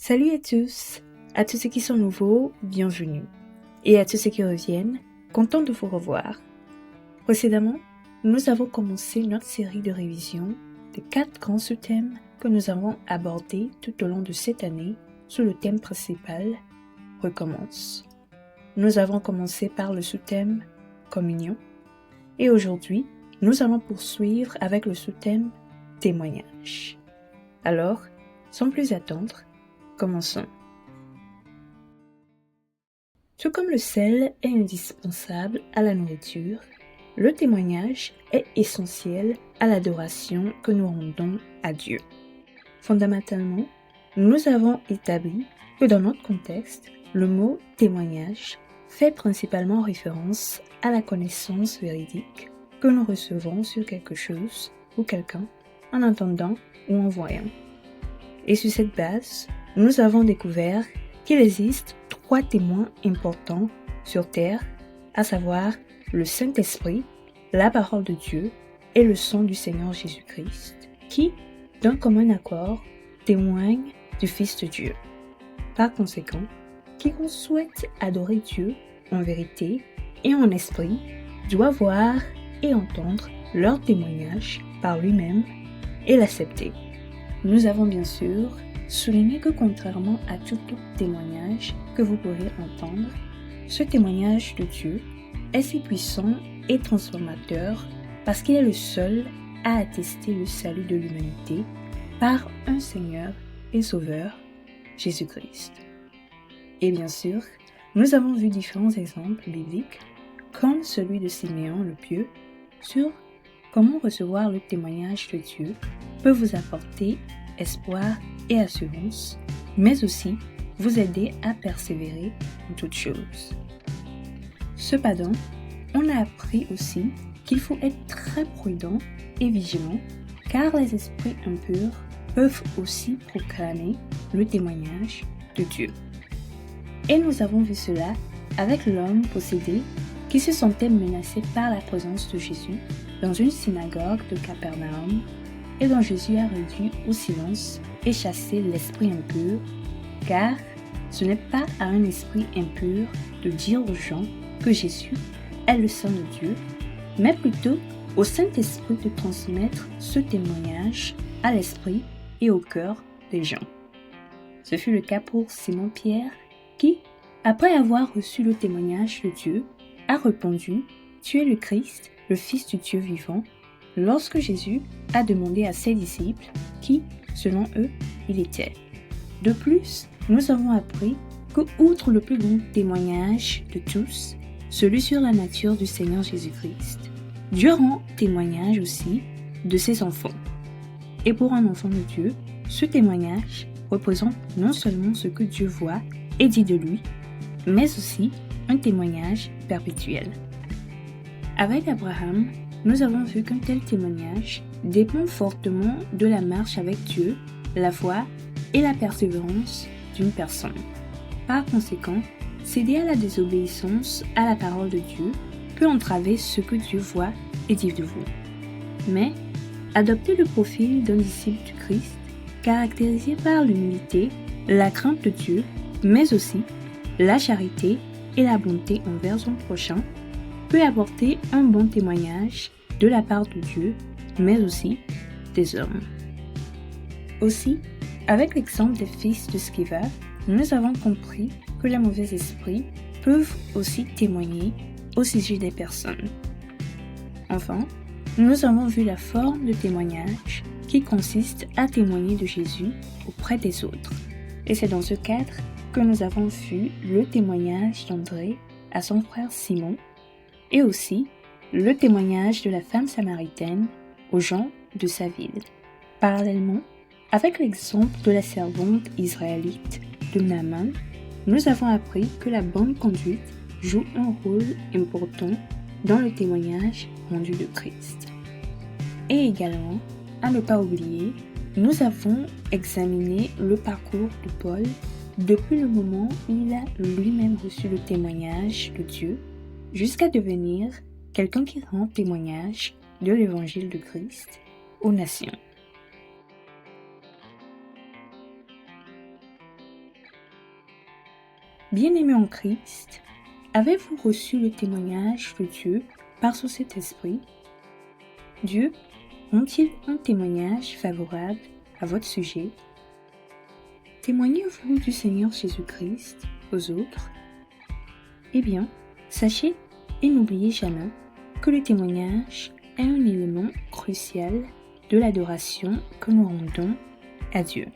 Salut à tous ceux qui sont nouveaux, bienvenue. Et à tous ceux qui reviennent, content de vous revoir. Précédemment, nous avons commencé notre série de révision des 4 grands sous-thèmes que nous avons abordés tout au long de cette année sous le thème principal « Recommence ». Nous avons commencé par le sous-thème « Communion » et aujourd'hui, nous allons poursuivre avec le sous-thème « Témoignage ». Alors, sans plus attendre, commençons. Tout comme le sel est indispensable à la nourriture, le témoignage est essentiel à l'adoration que nous rendons à Dieu. Fondamentalement, nous avons établi que dans notre contexte, le mot témoignage fait principalement référence à la connaissance véridique que nous recevons sur quelque chose ou quelqu'un en entendant ou en voyant. Et sur cette base, nous avons découvert qu'il existe 3 témoins importants sur terre, à savoir le Saint-Esprit, la parole de Dieu et le sang du Seigneur Jésus-Christ, qui, d'un commun accord, témoignent du Fils de Dieu. Par conséquent, quiconque souhaite adorer Dieu en vérité et en esprit doit voir et entendre leur témoignage par lui-même et l'accepter. Nous avons bien sûr souligné que contrairement à tout autre témoignage que vous pourrez entendre, ce témoignage de Dieu est si puissant et transformateur parce qu'il est le seul à attester le salut de l'humanité par un Seigneur et Sauveur, Jésus-Christ. Et bien sûr, nous avons vu différents exemples bibliques, comme celui de Siméon le Pieux, sur comment recevoir le témoignage de Dieu peut vous apporter espoir et assurance, mais aussi vous aider à persévérer en toutes choses. Cependant, on a appris aussi qu'il faut être très prudent et vigilant, car les esprits impurs peuvent aussi proclamer le témoignage de Dieu. Et nous avons vu cela avec l'homme possédé qui se sentait menacé par la présence de Jésus dans une synagogue de Capernaum et dont Jésus a réduit au silence et chassé l'esprit impur, car ce n'est pas à un esprit impur de dire aux gens que Jésus est le Saint de Dieu, mais plutôt au Saint-Esprit de transmettre ce témoignage à l'esprit et au cœur des gens. Ce fut le cas pour Simon-Pierre qui, après avoir reçu le témoignage de Dieu, a répondu « Tu es le Christ, le Fils du Dieu vivant », lorsque Jésus a demandé à ses disciples qui, selon eux, il était. De plus, nous avons appris que, outre le plus grand témoignage de tous, celui sur la nature du Seigneur Jésus-Christ, Dieu rend témoignage aussi de ses enfants. Et pour un enfant de Dieu, ce témoignage représente non seulement ce que Dieu voit et dit de lui, mais aussi un témoignage perpétuel. Avec Abraham, nous avons vu qu'un tel témoignage dépend fortement de la marche avec Dieu, la foi et la persévérance d'une personne. Par conséquent, céder à la désobéissance à la parole de Dieu peut entraver ce que Dieu voit et dit de vous. Mais, adopter le profil d'un disciple du Christ, caractérisé par l'humilité, la crainte de Dieu, mais aussi la charité et la bonté envers son prochain, peut apporter un bon témoignage de la part de Dieu, mais aussi des hommes. Aussi, avec l'exemple des fils de Sceva, nous avons compris que les mauvais esprits peuvent aussi témoigner au sujet des personnes. Enfin, nous avons vu la forme de témoignage qui consiste à témoigner de Jésus auprès des autres. Et c'est dans ce cadre que nous avons vu le témoignage d'André à son frère Simon et aussi le témoignage de la femme samaritaine aux gens de sa ville. Parallèlement, avec l'exemple de la servante israélite de Naaman, nous avons appris que la bonne conduite joue un rôle important dans le témoignage rendu de Christ. Et également, à ne pas oublier, nous avons examiné le parcours de Paul depuis le moment où il a lui-même reçu le témoignage de Dieu jusqu'à devenir quelqu'un qui rend témoignage de l'évangile de Christ aux nations. Bien-aimés en Christ, avez-vous reçu le témoignage de Dieu par son Saint-Esprit? Dieu ont-ils un témoignage favorable à votre sujet? Témoignez-vous du Seigneur Jésus-Christ aux autres? Eh bien, sachez et n'oubliez jamais que le témoignage est un élément crucial de l'adoration que nous rendons à Dieu.